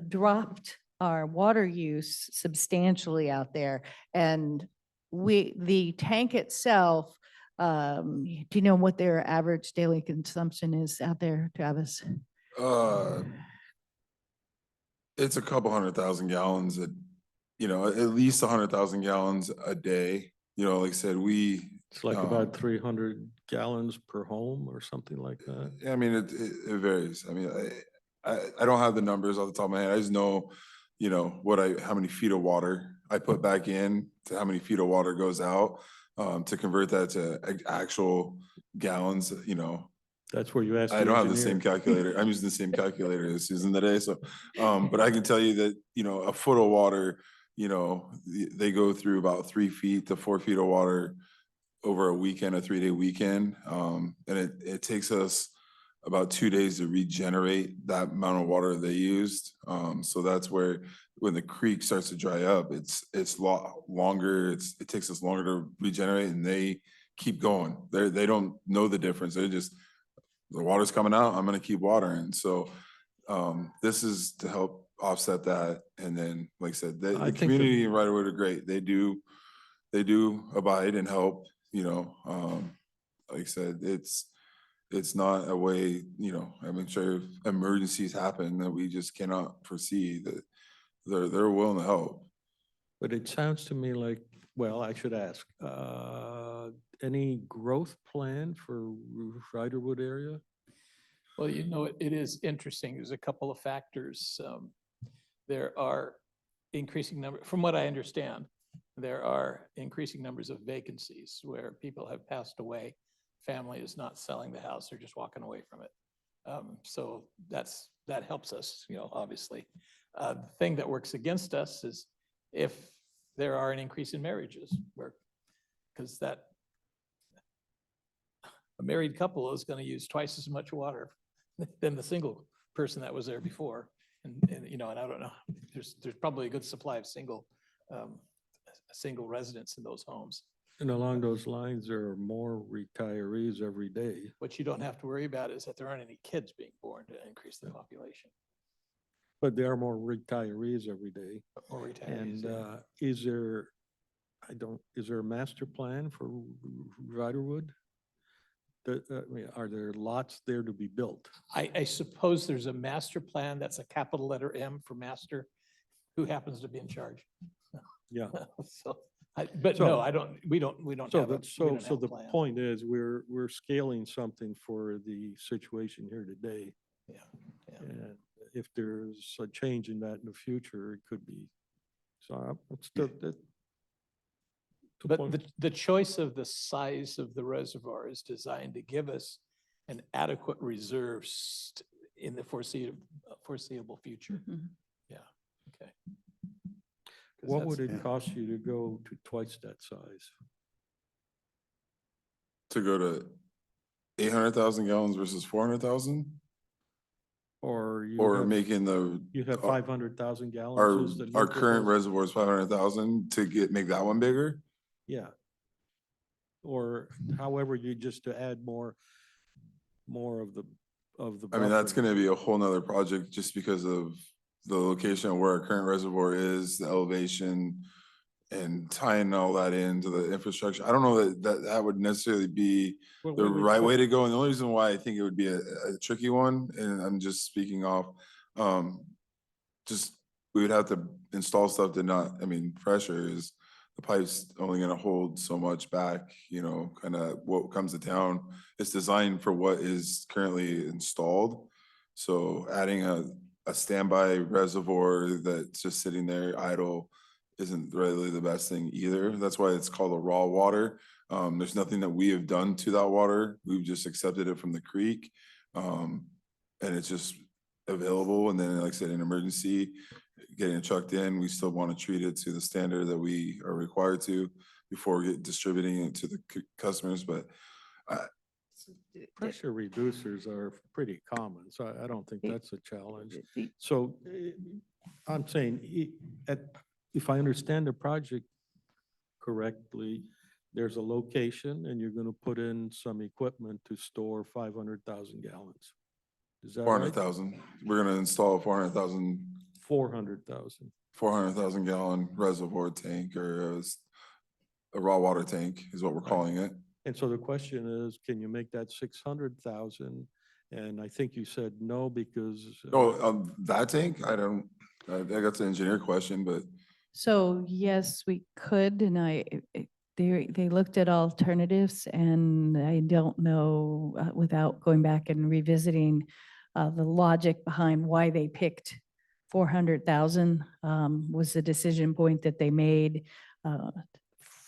dropped our water use substantially out there. And the tank itself, do you know what their average daily consumption is out there, Travis? It's a couple 100,000 gallons, at least 100,000 gallons a day. Like I said, It's like about 300 gallons per home or something like that. I mean, it varies. I mean, I don't have the numbers off the top of my head. I just know, how many feet of water I put back in to how many feet of water goes out, to convert that to actual gallons, That's where you ask. I the don't have the same engineer. calculator. I'm using the same calculator as Susan today. So, but I can tell you that, a foot of water, they go through about 3 feet to 4 feet of water over a weekend, a 3-day weekend. And it takes us about 2 days to regenerate that amount of water they used. So that's where, when the creek starts to dry up, it's longer. It takes us longer to regenerate, and they keep going. They don't know the difference. They're just, the water's coming out, I'm gonna keep watering. So this is to help offset that. And then, like I said, I the think community in Riderwood are great. They do abide and help, like I said, it's not a way, I'm sure if emergencies happen that we just cannot foresee, that they're willing to help. But it sounds to me like, well, I should ask, any growth plan for Riderwood area? Well, it is interesting. There's a couple of factors. There are from what I understand, there are increasing numbers of vacancies where people have passed away. Family is not selling the house, they're just walking away from it. So that helps us, obviously. The thing that works against us is if there are an increase in marriages, because a married couple is going to use twice as much water than the single person that was there before. And I don't know, there's probably a good supply of single residents in those homes. And along those lines, there are more retirees every day. What you don't have to worry about is that there aren't any kids being born to increase the population. But there are more retirees every day. More retirees. And Yeah. is there a master plan for Riderwood? Are there lots there to be built? I suppose there's a master plan that's a capital letter M for master, who happens to be in charge. Yeah. So, So- no, we don't So have a, so the point is, we're scaling something for the situation here today. Yeah. And if there's a change in that in the future, it could be. So it's still that. But the choice of the size of the reservoir is designed to give us an adequate reserve in the foreseeable future. Mhm. Yeah, okay. 'Cause What that's- would it cost you to go to twice that size? To go to 800,000 gallons versus 400,000, Or you or have, making you have uh, 500,000 gallons? is the our new current proposal? reservoir is 500,000 to make that one bigger. Yeah. Or however, you just to add more of the I mean, that's buffer. gonna be a whole nother project just because of the location of where our current reservoir is, the elevation, and tying all that into the infrastructure. I don't know that would necessarily be Well, the we would right put- way to go. And the only reason why I think it would be a tricky one, and I'm just speaking off, just, we would have to install stuff pressure is, the pipe's only gonna hold so much back, kind of what comes to town. It's designed for what is currently installed. So adding a standby reservoir that's just sitting there idle isn't really the best thing either. That's why it's called a raw water. There's nothing that we have done to that water. We've just accepted it from the creek. And it's just available. And then, like I said, in emergency, getting it trucked in, we still want to treat it to the standard that we are required to before we get distributing it to the customers. But Pressure reducers are pretty common, so I don't think It- that's a challenge. The- So I'm saying, if I understand the project correctly, there's a location and you're going to put in some equipment to store 500,000 gallons. Is that four right? hundred thousand, we're gonna install a 400,000. 400,000 gallon reservoir tank or a raw water tank is what we're Right. calling it. And so the question is, can you make that 600,000? And I think you said no because. Oh, that tank? I don't, I that's an engineer question, but So yes, we could, and they looked at alternatives, and I don't know, without going back and revisiting the logic behind why they picked 400,000, was the decision point that they made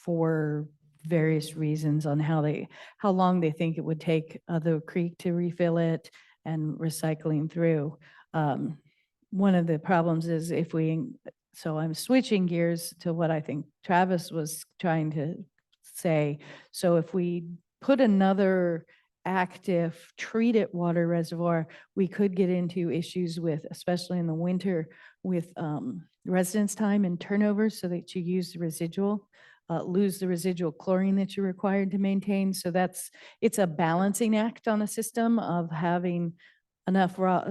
for various reasons on how long they think it would take the creek to refill it and recycling through. One of the problems is so I'm switching gears to what I think Travis was trying to say. So if we put another active treated water reservoir, we could get into issues with, especially in the winter, with residence time and turnover so that you use the residual, lose the residual chlorine that you're required to maintain. So it's a balancing act on a system of having enough raw,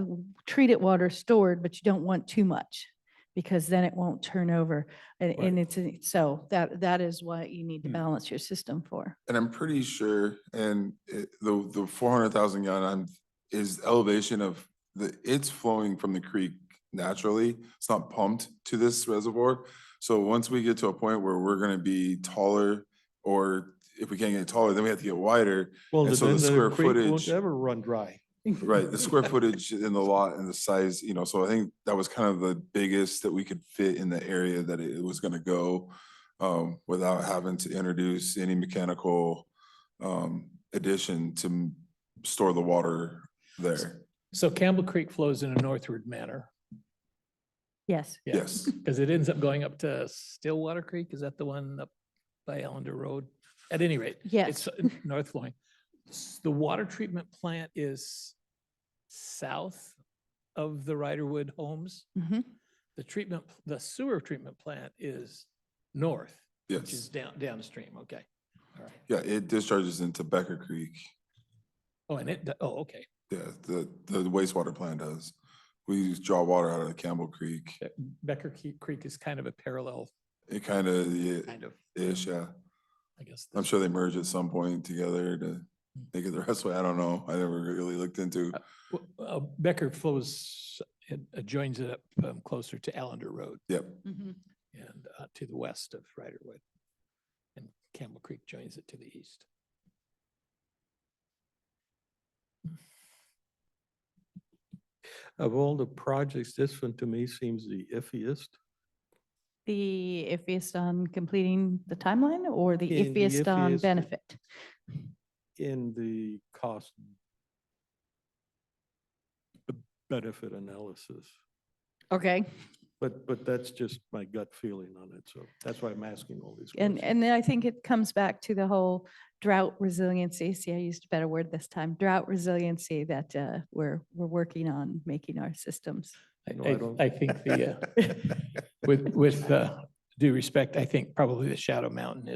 treated water stored, but you don't want too much because then it won't turn over. And so that is what you need to balance your system for. and I'm pretty sure, and the 400,000 gallon is elevation of it's flowing from the creek naturally. It's not pumped to this reservoir. So once we get to a point where we're gonna be taller, or if we can't get taller, then we have to get wider. Well, And so then the the square creek won't footage, ever run dry. right, the square footage in the lot and the size, so I think that was kind of the biggest that we could fit in the area that it was gonna go, without having to introduce any mechanical addition to store the water there. So Campbell Creek flows in a northward manner. Yes. Yeah. Yes, Because it ends up going up to Stillwater Creek. Is that the one up by Allender Road? At any rate, Yes. it's north flowing. The water treatment plant is south of the Riderwood homes. Mhm. The sewer treatment plant is north, which is yes. downstream. Okay. All right. Yeah, it discharges into Becker Creek. Oh, okay. Yeah, the wastewater plant does. We draw water out of the Campbell Creek. Becker Creek is kind of a parallel, It kind of, kind of, ish, yeah. I guess. I'm sure they merge at some point together to make it the rest way. I don't know. I never really looked into. Becker flows, it joins it up closer to Allender Road Yep. Mhm. and to the west of Riderwood. And Campbell Creek joins it to the east. Of all the projects, this one to me seems the iffiest. The iffiest on completing the timeline or the In the iffiest on iffiest- benefit? In the cost benefit analysis. Okay. But that's just my gut feeling on it. So that's why I'm asking all these questions. And then I think it comes back to the whole drought resiliency. See, I used a better word this time, drought resiliency that we're working on making our systems. No, I don't- I think with due respect, I think probably the Shadow Mountain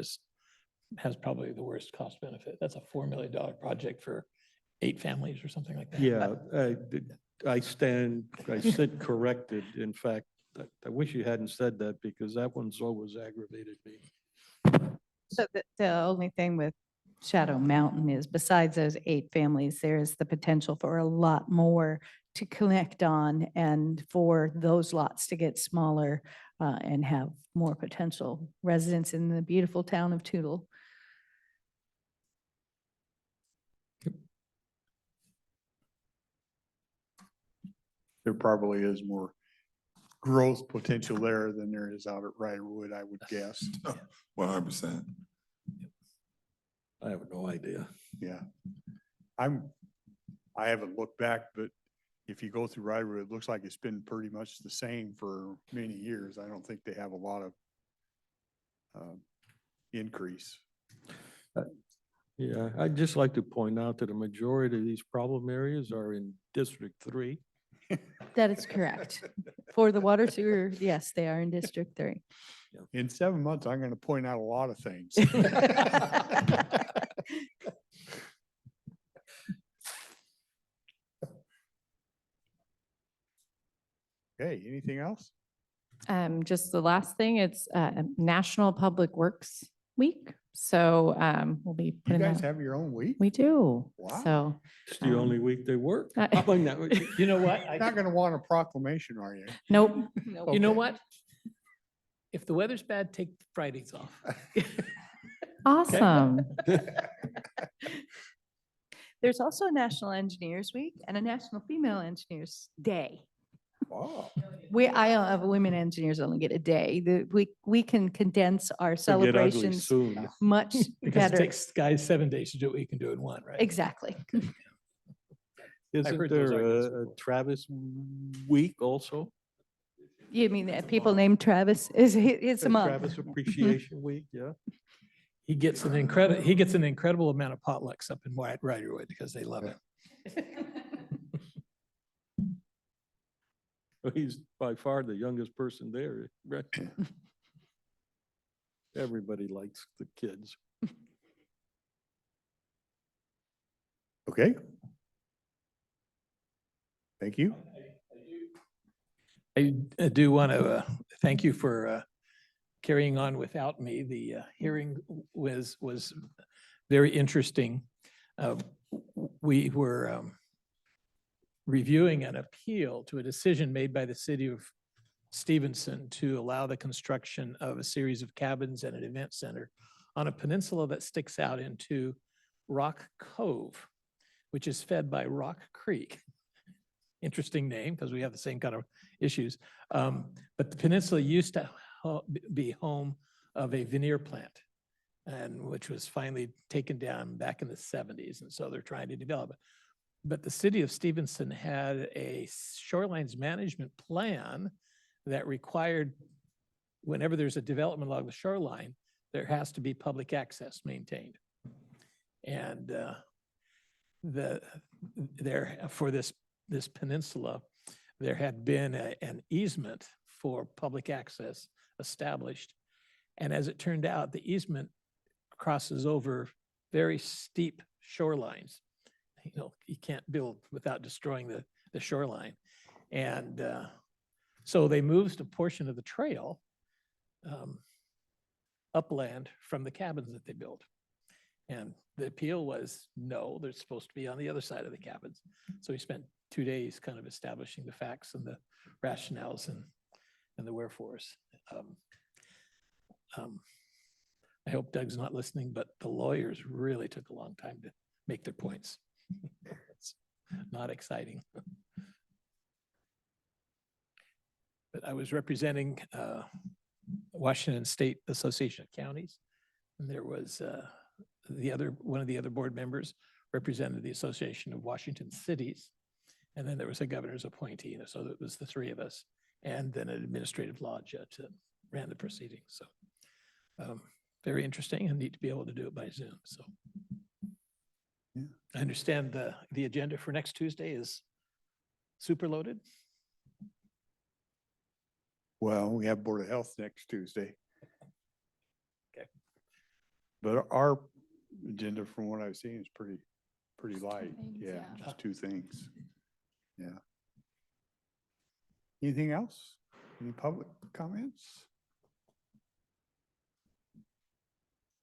has probably the worst cost benefit. That's a $4 million project for 8 families or something like that. Yeah, I sit corrected. In fact, I wish you hadn't said that because that one's always aggravated me. So the only thing with Shadow Mountain is besides those 8 families, there is the potential for a lot more to connect on and for those lots to get smaller and have more potential residents in the beautiful town of Tootle. There probably is more growth potential there than there is out at Riderwood, I would guess. 100%. I have no idea. Yeah. I haven't looked back, but if you go through Riderwood, it looks like it's been pretty much the same for many years. I don't think they have a lot of increase. Yeah, I'd just like to point out that a majority of these problem areas are in District 3. That is correct. For the water sewer, yes, they are in District 3. In 7 months, I'm going to point out a lot of things. Okay, anything else? Just the last thing, it's National Public Works Week. So we'll be You putting guys that. have your own week? We do. Wow. So It's the only week they work. Uh, How about that? You know what? You're not going to want a proclamation, are you? nope. You know Okay. what? If the weather's bad, take Fridays off. Awesome. There's also a National Engineers Week and a National Female Engineers Day. Wow. I women engineers only get a day. We can condense our They'll get ugly celebrations soon. much Because it better. takes guys 7 days to do what you can do in one, right? Exactly. Isn't heard those there arguments a before. Travis week also? You mean that people named Travis? It's a month. Travis Appreciation Week, yeah. He gets an incredible amount of potlucks up in Riderwood because they love it. He's by far the youngest person there. Right? Everybody likes the kids. Okay. Thank you. I do want to thank you for carrying on without me. The hearing was very interesting. We were reviewing an appeal to a decision made by the city of Stevenson to allow the construction of a series of cabins and an event center on a peninsula that sticks out into Rock Cove, which is fed by Rock Creek. Interesting name because we have the same kind of issues. But the peninsula used to be home of a veneer plant, and which was finally taken down back in the 70s. And so they're trying to develop it. But the city of Stevenson had a shorelines management plan that required whenever there's a development along the shoreline, there has to be public access maintained. And for this peninsula, there had been an easement for public access established. And as it turned out, the easement crosses over very steep shorelines. You know, you can't build without destroying the shoreline. And so they moved a portion of the trail upland from the cabins that they built. And the appeal was, no, they're supposed to be on the other side of the cabins. So we spent 2 days kind of establishing the facts and the rationales and the wherefores. I hope Doug's not listening, but the lawyers really took a long time to make their points. It's not exciting. But I was representing Washington State Association of Counties, and there was one of the other board members represented the Association of Washington Cities, and then there was a governor's appointee, and so it was the three of us, and then an administrative law judge that ran the proceedings. So very interesting and neat to be able to do it by Zoom. So Yeah. I understand the agenda for next Tuesday is super loaded. Well, we have Board of Health next Tuesday. Okay. But our agenda, from what I've seen, is pretty light. things, Yeah, yeah. just 2 things. Yeah. Anything else? Any public comments?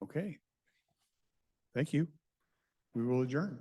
Okay. Thank you. We will adjourn.